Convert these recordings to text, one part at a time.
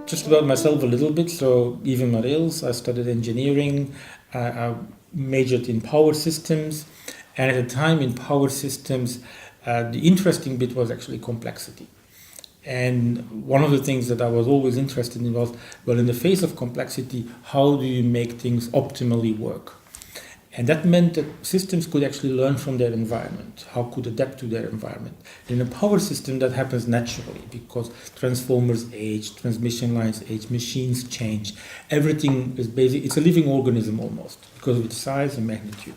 Just about myself a little bit. So, Iven Mareels, I studied engineering. I majored in power systems, and at the time in power systems, the interesting bit was actually complexity. And one of the things that I was always interested in was, well, in the face of complexity, how do you make things optimally work? And that meant that systems could actually learn from their environment, how could adapt to their environment. In a power system, that happens naturally because transformers age, transmission lines age, machines change. Everything is basic. It's a living organism almost because of its size and magnitude.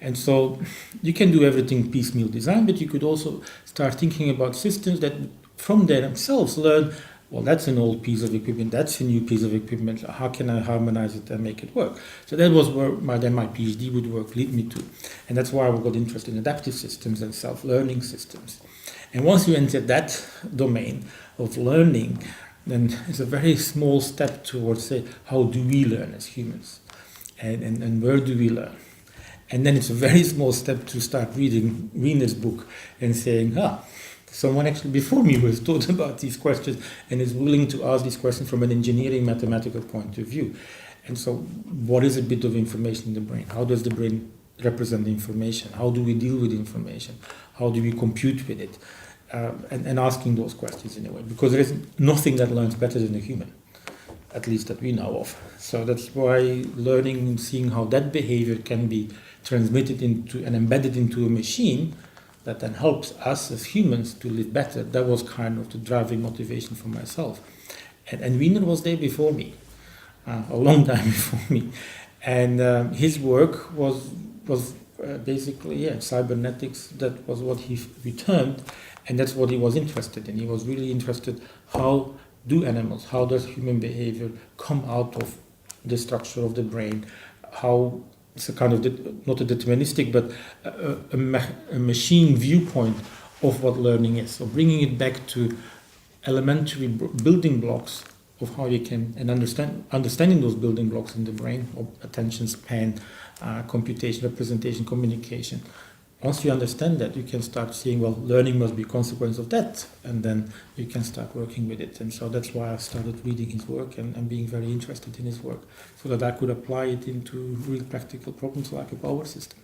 And so you can do everything piecemeal design, but you could also start thinking about systems that from themselves learn, well, that's an old piece of equipment, that's a new piece of equipment, how can I harmonize it and make it work? So that was where my PhD would work lead me to. And that's why I got interested in adaptive systems and self-learning systems. And once you enter that domain of learning, then it's a very small step towards, say, how do we learn as humans? And where do we learn? And then it's a very small step to start reading Wiener's book and saying, someone actually before me was thought about these questions and is willing to ask these questions from an engineering mathematical point of view. And so what is a bit of information in the brain? How does the brain represent information? How do we deal with information? How do we compute with it? And asking those questions in a way, because there is nothing that learns better than a human, at least that we know of. So that's why learning and seeing how that behavior can be transmitted into and embedded into a machine that then helps us as humans to live better. That was kind of the driving motivation for myself. And Wiener was there before me, a long time before me. And his work was basically, cybernetics. That was what he termed, and that's what he was interested in. He was really interested how do animals, how does human behavior come out of the structure of the brain, how it's a kind of, not a deterministic, but a machine viewpoint of what learning is. So bringing it back to elementary building blocks of how you can, and understanding those building blocks in the brain, of attention span, computation, representation, communication. Once you understand that, you can start seeing, well, learning must be a consequence of that, and then you can start working with it. And so that's why I started reading his work and being very interested in his work, so that I could apply it into real practical problems like a power system.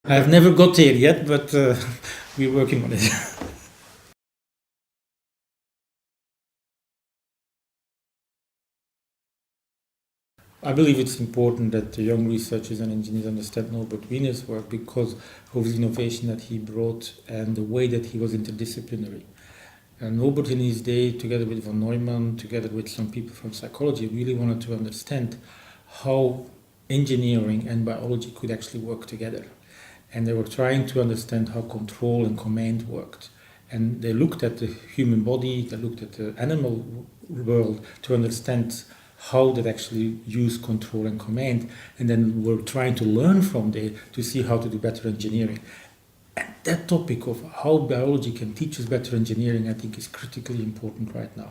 I have never got there yet, but we're working on it. I believe it's important that the young researchers and engineers understand Norbert Wiener's work because of the innovation that he brought and the way that he was interdisciplinary. And Norbert in his day, together with von Neumann, together with some people from psychology, really wanted to understand how engineering and biology could actually work together. And they were trying to understand how control and command worked. And they looked at the human body, they looked at the animal world to understand how that actually use control and command, and then we're trying to learn from there to see how to do better engineering. And that topic of how biology can teach us better engineering, I think, is critically important right now.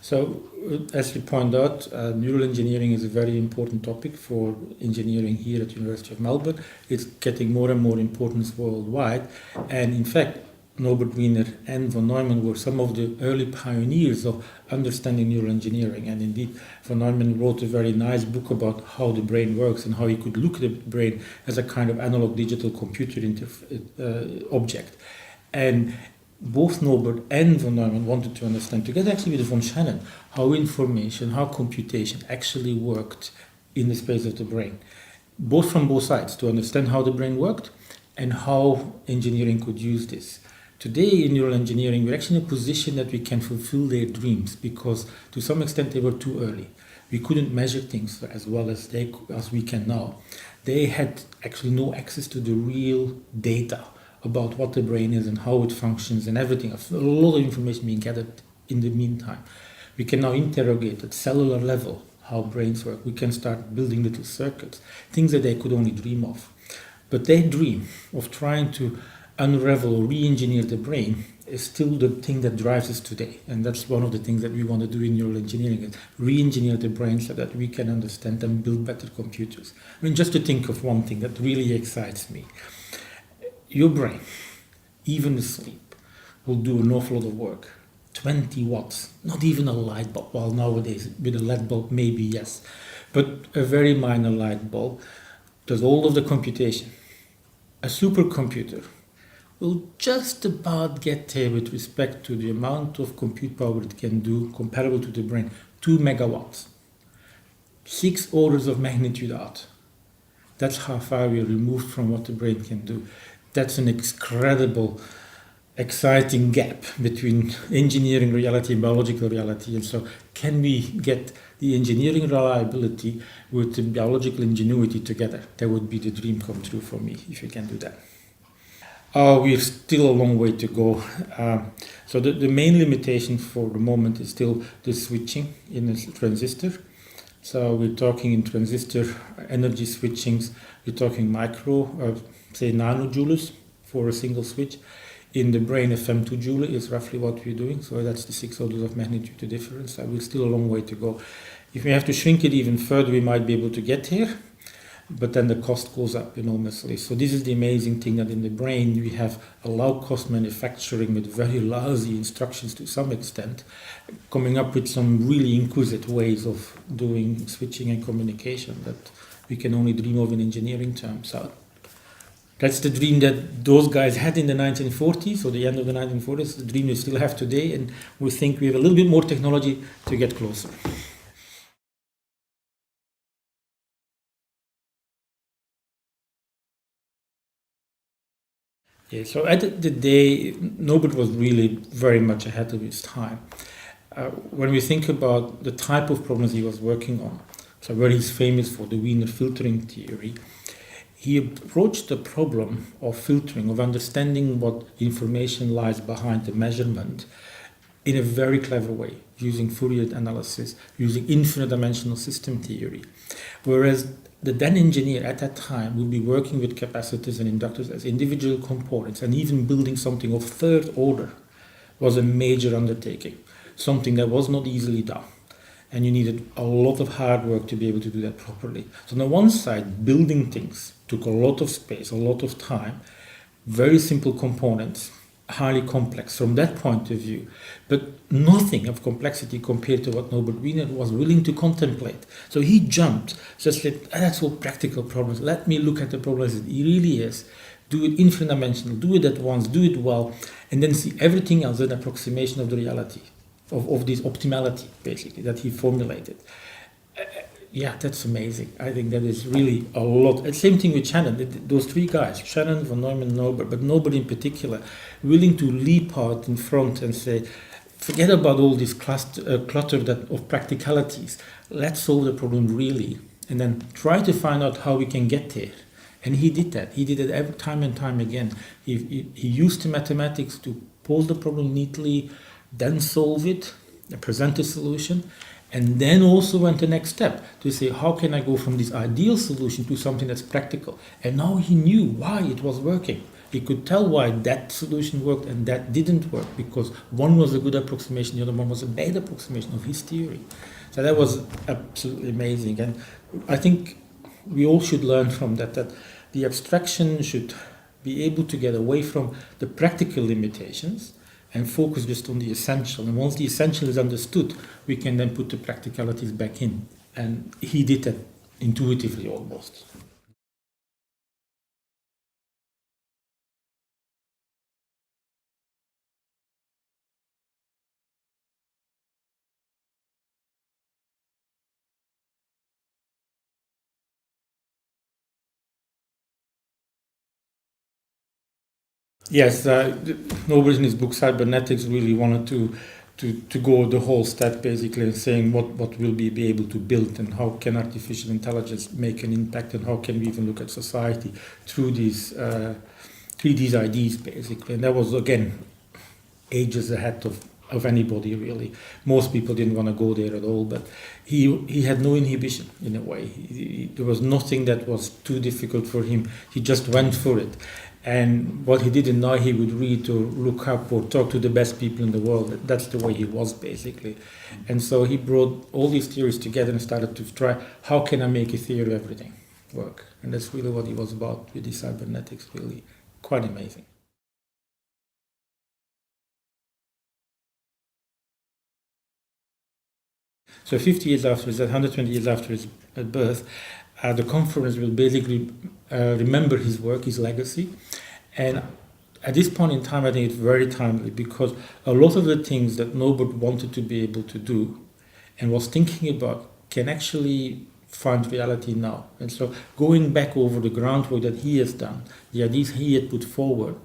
So, as you point out, neural engineering is a very important topic for engineering here at the University of Melbourne. It's getting more and more importance worldwide. And in fact, Norbert Wiener and von Neumann were some of the early pioneers of understanding neural engineering. And indeed, von Neumann wrote a very nice book about how the brain works and how you could look at the brain as a kind of analog digital computer object. And both Norbert and von Neumann wanted to understand, together actually with von Shannon, how information, how computation actually worked in the space of the brain. Both from both sides, to understand how the brain worked and how engineering could use this. Today in neural engineering, we're actually in a position that we can fulfill their dreams because to some extent they were too early. We couldn't measure things as well as we can now. They had actually no access to the real data about what the brain is and how it functions and everything. A lot of information being gathered in the meantime. We can now interrogate at cellular level how brains work. We can start building little circuits, things that they could only dream of. But they dream of trying to unravel or re-engineer the brain is still the thing that drives us today. And that's one of the things that we want to do in neural engineering, is re-engineer the brain so that we can understand and build better computers. I mean, just to think of one thing that really excites me. Your brain, even asleep, will do an awful lot of work. 20 watts, not even a light bulb. Well, nowadays, with a LED bulb, maybe yes. But a very minor light bulb does all of the computation. A supercomputer will just about get there with respect to the amount of compute power it can do comparable to the brain. 2 megawatts. 6 orders of magnitude out. That's how far we are removed from what the brain can do. That's an incredible, exciting gap between engineering reality and biological reality. And so can we get the engineering reliability with the biological ingenuity together? That would be the dream come true for me, if you can do that. We're still a long way to go. So the main limitation for the moment is still the switching in a transistor. So we're talking in transistor energy switchings, we're talking micro, say nanojoules for a single switch. In the brain, a femtojoule is roughly what we're doing. So that's the 6 orders of magnitude difference. So we're still a long way to go. If we have to shrink it even further, we might be able to get here. But then the cost goes up enormously. So this is the amazing thing, that in the brain we have a low-cost manufacturing with very lousy instructions to some extent, coming up with some really inquisitive ways of doing switching and communication that we can only dream of in engineering terms. So that's the dream that those guys had in the 1940s, or the end of the 1940s, the dream we still have today, and we think we have a little bit more technology to get closer. Yeah, so at the day, Norbert was really very much ahead of his time. When we think about the type of problems he was working on, so where he's famous for the Wiener filtering theory, he approached the problem of filtering, of understanding what information lies behind the measurement in a very clever way, using Fourier analysis, using infinite dimensional system theory. Whereas the then engineer at that time would be working with capacitors and inductors as individual components, and even building something of third order was a major undertaking, something that was not easily done. And you needed a lot of hard work to be able to do that properly. So on the one side, building things took a lot of space, a lot of time, very simple components, highly complex from that point of view, but nothing of complexity compared to what Norbert Wiener was willing to contemplate. So he jumped, just said, that's all practical problems. Let me look at the problem as it really is. Do it infinite dimensional, do it at once, do it well, and then see everything else as an approximation of the reality, of this optimality, basically, that he formulated. Yeah, that's amazing. I think that is really a lot. And same thing with Shannon. Those 3 guys, Shannon, von Neumann, Norbert, but Norbert in particular, willing to leap out in front and say, forget about all this clutter of practicalities. Let's solve the problem really, and then try to find out how we can get there. And he did that. He did it every time and time again. He used the mathematics to pose the problem neatly, then solve it, present a solution, and then also went the next step to say, how can I go from this ideal solution to something that's practical? And now he knew why it was working. He could tell why that solution worked and that didn't work, because one was a good approximation, the other one was a bad approximation of his theory. So that was absolutely amazing. And I think we all should learn from that the abstraction should be able to get away from the practical limitations and focus just on the essential. And once the essential is understood, we can then put the practicalities back in. And he did that intuitively almost. Yes, Norbert in his book Cybernetics really wanted to go the whole step, basically, and saying what will we be able to build, and how can artificial intelligence make an impact, and how can we even look at society through these ideas, basically. And that was, again, ages ahead of of anybody really. Most people didn't want to go there at all, but he had no inhibition in a way. There was nothing that was too difficult for him. He just went for it. And what he didn't know, he would read or look up or talk to the best people in the world. That's the way he was, basically. And so he brought all these theories together and started to try, how can I make a theory of everything work? And that's really what he was about with the cybernetics, really. Quite amazing. So 50 years after his death, 120 years after his birth, the conference will basically remember his work, his legacy. And at this point in time, I think it's very timely because a lot of the things that Norbert wanted to be able to do and was thinking about can actually find reality now. And so going back over the groundwork that he has done, the ideas he had put forward,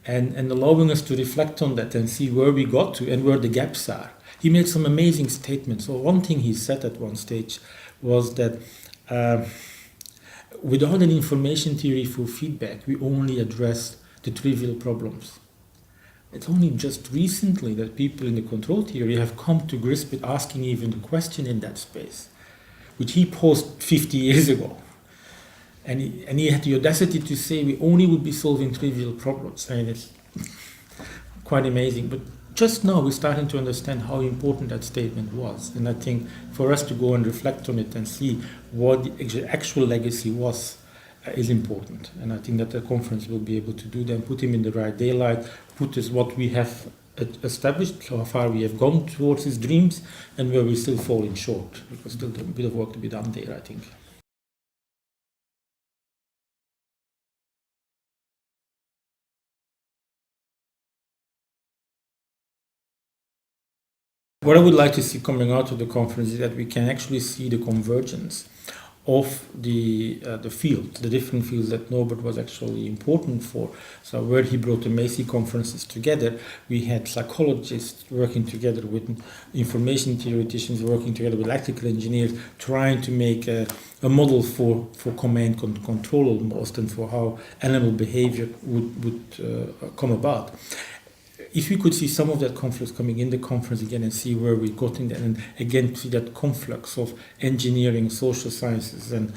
and allowing us to reflect on that and see where we got to and where the gaps are. He made some amazing statements. So one thing he said at one stage was that without an information theory for feedback, we only address the trivial problems. It's only just recently that people in the control theory have come to grips with asking even the question in that space, which he posed 50 years ago. And he had the audacity to say we only would be solving trivial problems. I mean, it's quite amazing. But just now we're starting to understand how important that statement was. And I think for us to go and reflect on it and see what the actual legacy was is important. And I think that the conference will be able to do that, put him in the right daylight, put us what we have established, so how far we have gone towards his dreams, and where we're still falling short. Because still a bit of work to be done there, I think. What I would like to see coming out of the conference is that we can actually see the convergence of the field, the different fields that Norbert was actually important for. So where he brought the Macy conferences together, we had psychologists working together with information theoreticians, working together with electrical engineers, trying to make a model for command and control almost, and for how animal behavior would come about. If we could see some of that conflux coming in the conference again and see where we got in there, and again see that conflux of engineering, social sciences, and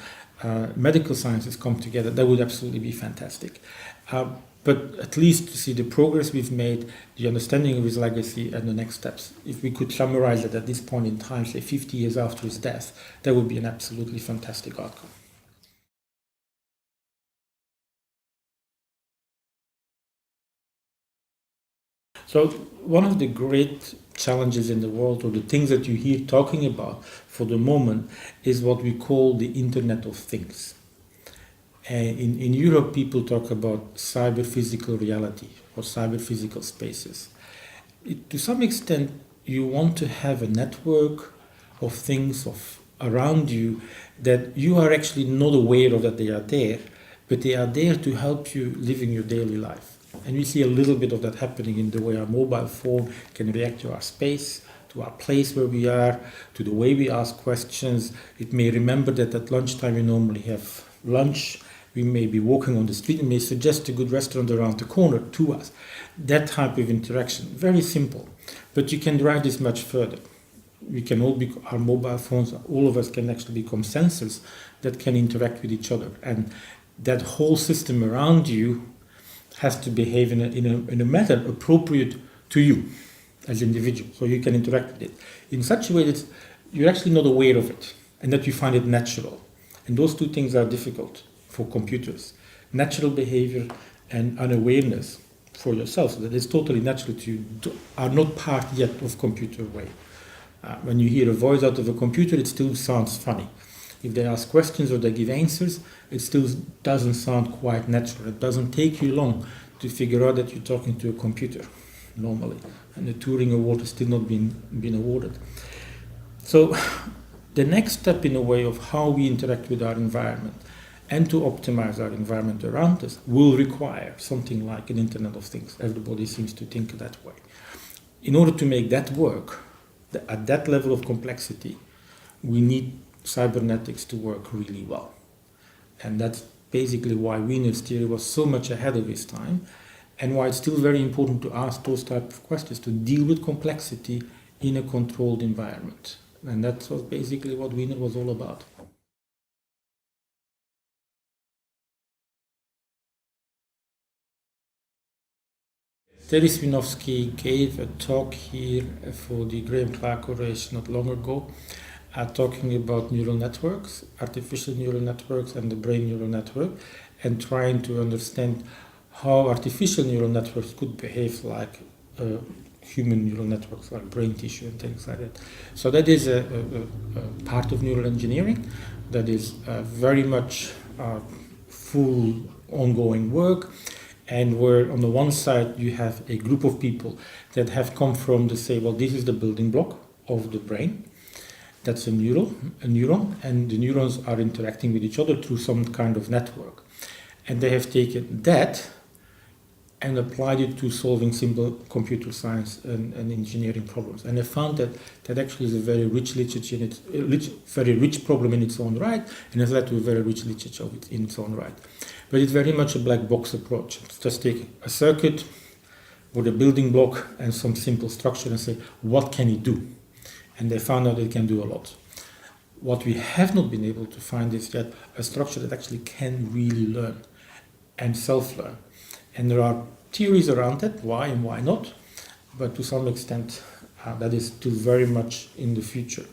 medical sciences come together, that would absolutely be fantastic. But at least to see the progress we've made, the understanding of his legacy, and the next steps. If we could summarize it at this point in time, say 50 years after his death, that would be an absolutely fantastic outcome. So one of the great challenges in the world, or the things that you hear talking about for the moment, is what we call the Internet of Things. In Europe, people talk about cyber-physical reality or cyber-physical spaces. To some extent, you want to have a network of things around you that you are actually not aware of that they are there, but they are there to help you living your daily life. And we see a little bit of that happening in the way our mobile phone can react to our space, to our place where we are, to the way we ask questions. It may remember that at lunchtime we normally have lunch. We may be walking on the street and may suggest a good restaurant around the corner to us. That type of interaction, very simple. But you can drive this much further. We can all be, our mobile phones, all of us can actually become sensors that can interact with each other. And that whole system around you has to behave in a manner appropriate to you as individual, so you can interact with it in such a way that you're actually not aware of it and that you find it natural. And those two things are difficult for computers. Natural behavior and unawareness for yourself, so that it's totally natural to you, are not part yet of computer way. When you hear a voice out of a computer, it still sounds funny. If they ask questions or they give answers, it still doesn't sound quite natural. It doesn't take you long to figure out that you're talking to a computer, normally. And the Turing Award has still not been awarded. So the next step in a way of how we interact with our environment and to optimize our environment around us will require something like an Internet of Things. Everybody seems to think that way. In order to make that work, at that level of complexity, we need cybernetics to work really well. And that's basically why Wiener's theory was so much ahead of his time. and why it's still very important to ask those type of questions, to deal with complexity in a controlled environment. And that was basically what Wiener was all about. Terry Swinovsky gave a talk here for the Graham Clark Corporation not long ago, talking about neural networks, artificial neural networks and the brain neural network, and trying to understand how artificial neural networks could behave like human neural networks, like brain tissue and things like that. So that is a part of neural engineering that is very much full ongoing work, and where on the one side you have a group of people that have come from to say, well, this is the building block of the brain. That's a neuron, and the neurons are interacting with each other through some kind of network. And they have taken that and applied it to solving simple computer science and engineering problems. And they found that that actually is a very rich literature, very rich problem in its own right, and has led to a very rich literature in its own right. But it's very much a black box approach. It's just take a circuit with a building block and some simple structure and say, what can it do? And they found out it can do a lot. What we have not been able to find is yet a structure that actually can really learn and self-learn. And there are theories around that, why and why not, but to some extent that is still very much in the future.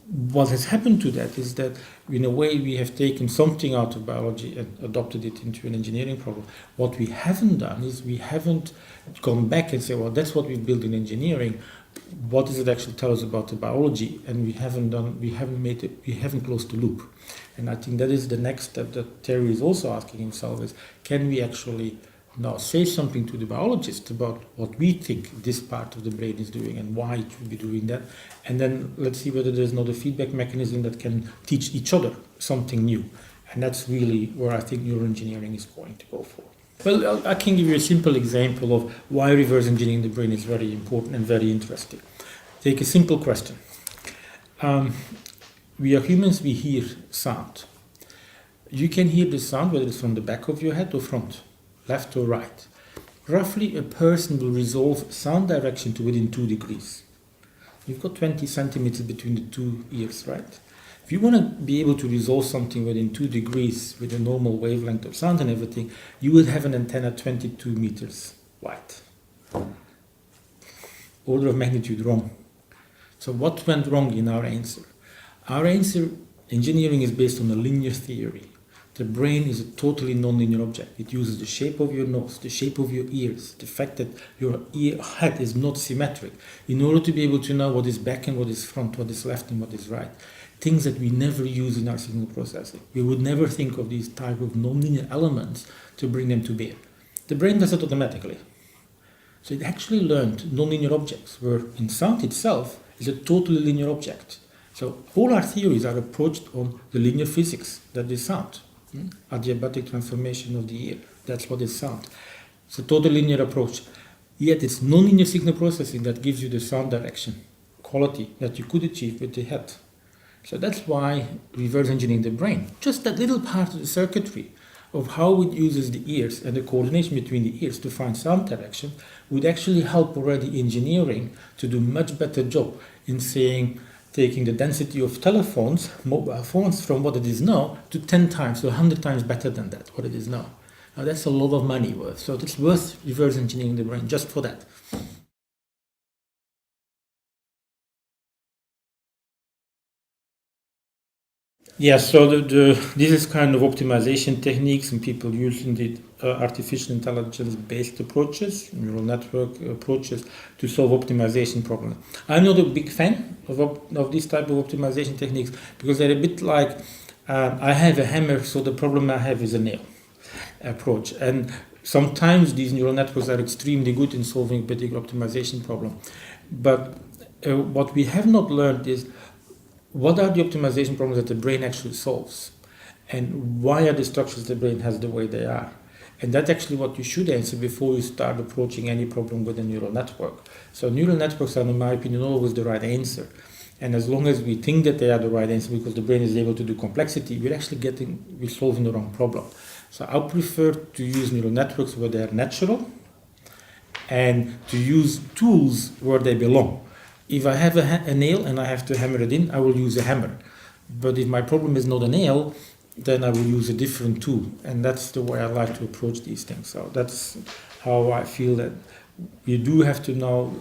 What has happened to that is that in a way we have taken something out of biology and adopted it into an engineering problem. What we haven't done is we haven't gone back and said, well, that's what we built in engineering. What does it actually tell us about the biology? And we haven't closed the loop. And I think that is the next step that Terry is also asking himself is, can we actually now say something to the biologist about what we think this part of the brain is doing and why it should be doing that? And then let's see whether there's not a feedback mechanism that can teach each other something new. And that's really where I think neuroengineering is going to go for. Well, I can give you a simple example of why reverse engineering the brain is very important and very interesting. Take a simple question. We are humans, we hear sound. You can hear the sound whether it's from the back of your head or front, left or right. Roughly a person will resolve sound direction to within 2 degrees. You've got 20 centimeters between the two ears, right? If you want to be able to resolve something within 2 degrees with a normal wavelength of sound and everything, you would have an antenna 22 meters wide. Order of magnitude wrong. So what went wrong in our answer? Our answer, engineering, is based on a linear theory. The brain is a totally non-linear object. It uses the shape of your nose, the shape of your ears, the fact that your head is not symmetric, in order to be able to know what is back and what is front, what is left and what is right. Things that we never use in our signal processing. We would never think of these type of non-linear elements to bring them to bear. The brain does it automatically. So it actually learned non-linear objects, where in sound itself is a totally linear object. So all our theories are approached on the linear physics that is sound. Adiabatic transformation of the ear, that's what is sound. It's a total linear approach. Yet it's non-linear signal processing that gives you the sound direction, quality that you could achieve with the head. So that's why reverse engineering the brain, just that little part of the circuitry of how it uses the ears and the coordination between the ears to find sound direction, would actually help already engineering to do much better job in saying, taking the density of telephones, mobile phones, from what it is now to 10 times, to 100 times better than that, what it is now. Now that's a lot of money worth. So it's worth reverse engineering the brain just for that. Yeah, so this is kind of optimization techniques, and people use indeed artificial intelligence-based approaches, neural network approaches to solve optimization problems. I'm not a big fan of this type of optimization techniques because they're a bit like I have a hammer, so the problem I have is a nail approach. And sometimes these neural networks are extremely good in solving a particular optimization problem. But what we have not learned is what are the optimization problems that the brain actually solves? And why are the structures the brain has the way they are? And that's actually what you should answer before you start approaching any problem with a neural network. So neural networks are, in my opinion, always the right answer. And as long as we think that they are the right answer because the brain is able to do complexity, we're solving the wrong problem. So I prefer to use neural networks where they are natural, and to use tools where they belong. If I have a nail and I have to hammer it in, I will use a hammer. But if my problem is not a nail, then I will use a different tool. And that's the way I like to approach these things. So that's how I feel that you do have to know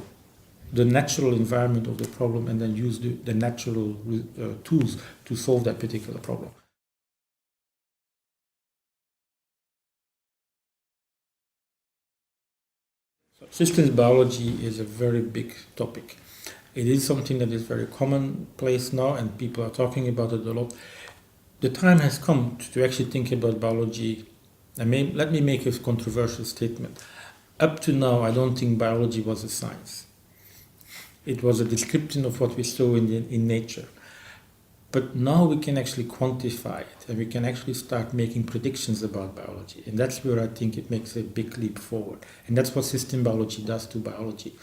the natural environment of the problem and then use the natural tools to solve that particular problem. So systems biology is a very big topic. It is something that is very commonplace now and people are talking about it a lot. The time has come to actually think about biology. Let me make a controversial statement. Up to now, I don't think biology was a science. It was a description of what we saw in nature. But now we can actually quantify it and we can actually start making predictions about biology. And that's where I think it makes a big leap forward. And that's what system biology does to biology.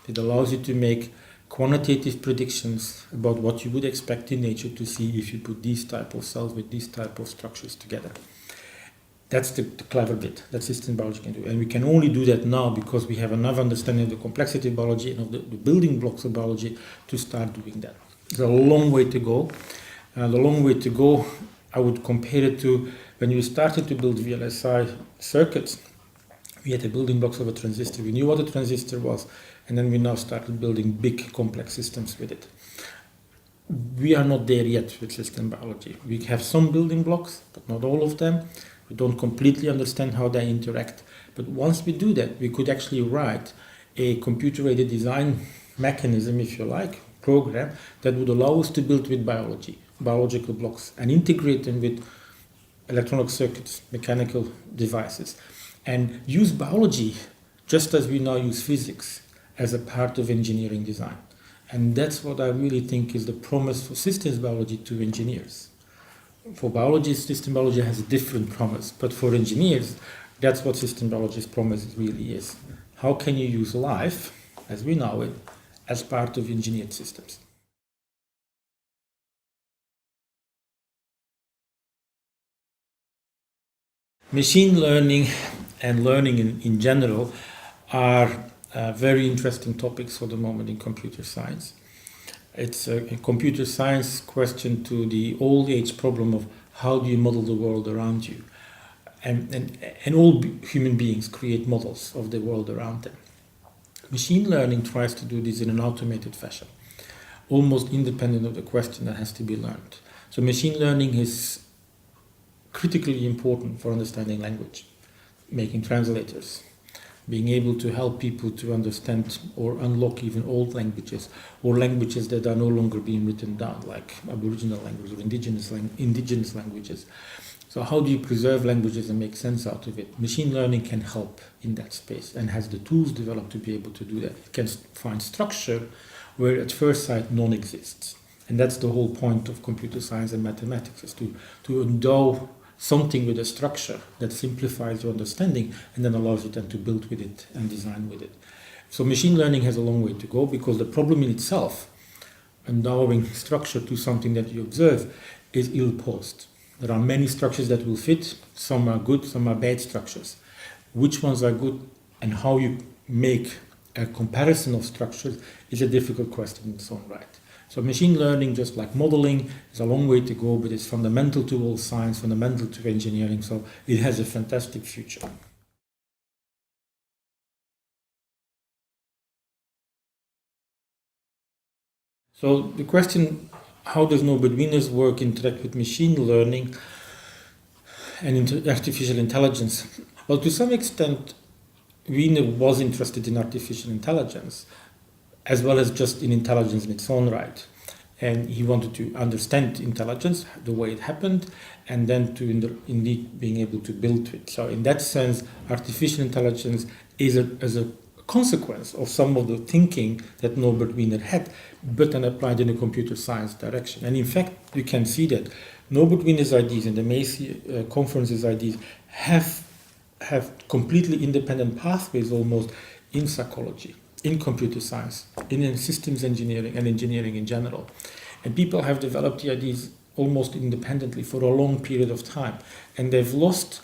It allows you to make quantitative predictions about what you would expect in nature to see if you put these type of cells with these type of structures together. That's the clever bit that system biology can do. And we can only do that now because we have enough understanding of the complexity of biology and of the building blocks of biology to start doing that. There's a long way to go. The long way to go, I would compare it to when we started to build VLSI circuits. We had the building blocks of a transistor. We knew what a transistor was. And then we now started building big complex systems with it. We are not there yet with system biology. We have some building blocks, but not all of them. We don't completely understand how they interact. But once we do that, we could actually write a computer-aided design mechanism, if you like, program, that would allow us to build with biological blocks, and integrate them with electronic circuits, mechanical devices, and use biology just as we now use physics as a part of engineering design. And that's what I really think is the promise for systems biology to engineers. For biologists, system biology has a different promise, but for engineers, that's what system biology's promise really is. How can you use life, as we know it, as part of engineered systems? Machine learning and learning in general are very interesting topics for the moment in computer science. It's a computer science question to the old age problem of how do you model the world around you. And all human beings create models of the world around them. Machine learning tries to do this in an automated fashion, almost independent of the question that has to be learned. So machine learning is critically important for understanding language, making translators, being able to help people to understand or unlock even old languages or languages that are no longer being written down, like Aboriginal languages or indigenous languages. So how do you preserve languages and make sense out of it? Machine learning can help in that space and has the tools developed to be able to do that. It can find structure where at first sight none exists. And that's the whole point of computer science and mathematics, is to endow something with a structure that simplifies your understanding and then allows you then to build with it and design with it. So machine learning has a long way to go because the problem in itself, endowing structure to something that you observe, is ill-posed. There are many structures that will fit. Some are good, some are bad structures. Which ones are good and how you make a comparison of structures is a difficult question in its own right. So machine learning, just like modeling, is a long way to go, but it's fundamental to all science, fundamental to engineering, so it has a fantastic future. So the question, how does Norbert Wiener's work interact with machine learning and artificial intelligence? Well, to some extent, Wiener was interested in artificial intelligence, as well as just in intelligence in its own right. And he wanted to understand intelligence, the way it happened, and then to indeed being able to build it. So in that sense, artificial intelligence is a consequence of some of the thinking that Norbert Wiener had, but then applied in a computer science direction. And in fact, you can see that Norbert Wiener's ideas and the Macy conference's ideas have completely independent pathways almost in psychology, in computer science, in systems engineering and engineering in general. And people have developed the ideas almost independently for a long period of time. And they've lost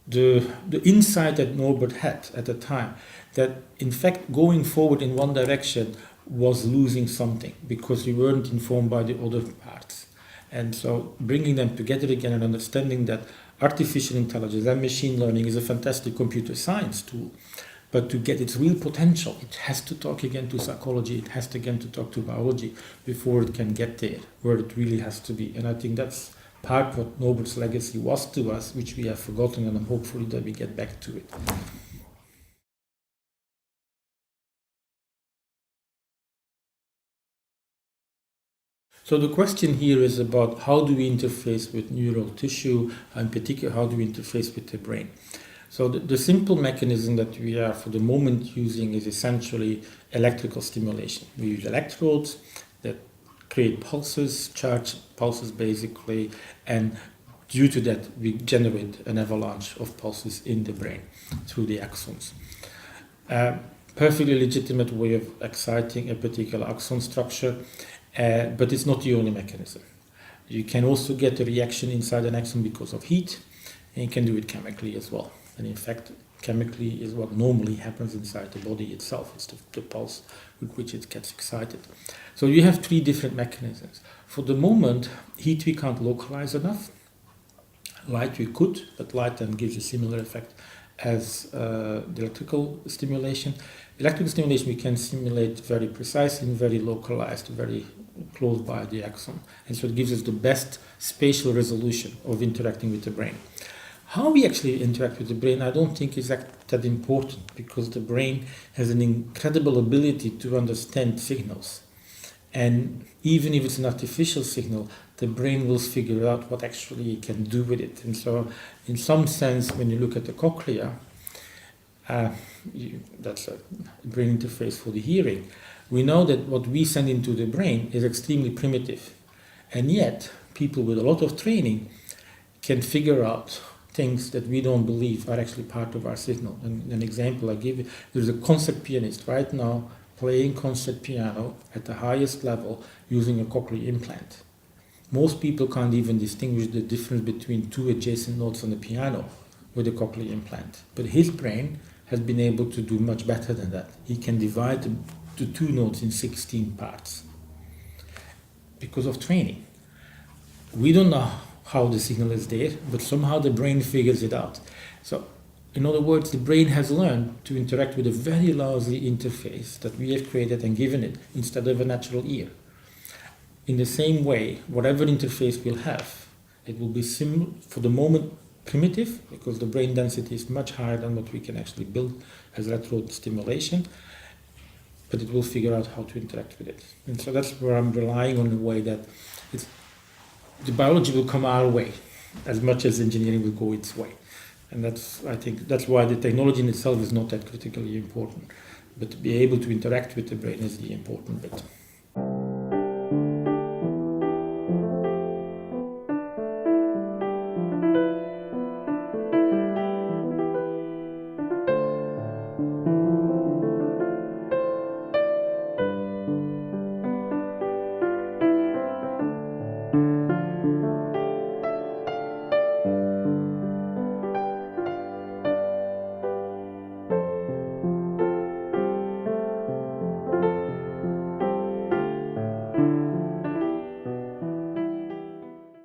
the insight that Norbert had at the time, that in fact going forward in one direction was losing something because you weren't informed by the other parts. And so bringing them together again and understanding that artificial intelligence and machine learning is a fantastic computer science tool, but to get its real potential, it has to talk again to psychology, it has to again to talk to biology before it can get there, where it really has to be. And I think that's part what Norbert's legacy was to us, which we have forgotten, and hopefully that we get back to it. So the question here is about how do we interface with neural tissue, in particular how do we interface with the brain. So the simple mechanism that we are for the moment using is essentially electrical stimulation. We use electrodes that create pulses, charge pulses basically, and due to that we generate an avalanche of pulses in the brain through the axons. Perfectly legitimate way of exciting a particular axon structure, but it's not the only mechanism. You can also get a reaction inside an axon because of heat, and you can do it chemically as well. And in fact, chemically is what normally happens inside the body itself. It's the pulse with which it gets excited. So you have three different mechanisms. For the moment, heat we can't localize enough. Light we could, but light then gives a similar effect as the electrical stimulation. Electrical stimulation we can simulate very precisely and very localized, very close by the axon. And so it gives us the best spatial resolution of interacting with the brain. How we actually interact with the brain, I don't think is that important, because the brain has an incredible ability to understand signals. And even if it's an artificial signal, the brain will figure out what actually it can do with it. And so, in some sense, when you look at the cochlea, that's a brain interface for the hearing, we know that what we send into the brain is extremely primitive. And yet, people with a lot of training can figure out things that we don't believe are actually part of our signal. And an example I give you, there's a concert pianist right now playing concert piano at the highest level using a cochlear implant. Most people can't even distinguish the difference between two adjacent notes on the piano with a cochlear implant. But his brain has been able to do much better than that. He can divide the two notes in 16 parts because of training. We don't know how the signal is there, but somehow the brain figures it out. So, in other words, the brain has learned to interact with a very lousy interface that we have created and given it instead of a natural ear. In the same way, whatever interface we'll have, it will be for the moment primitive, because the brain density is much higher than what we can actually build as electrode stimulation, but it will figure out how to interact with it. And so that's where I'm relying on the way that the biology will come our way as much as engineering will go its way. And I think that's why the technology in itself is not that critically important. But to be able to interact with the brain is the important bit.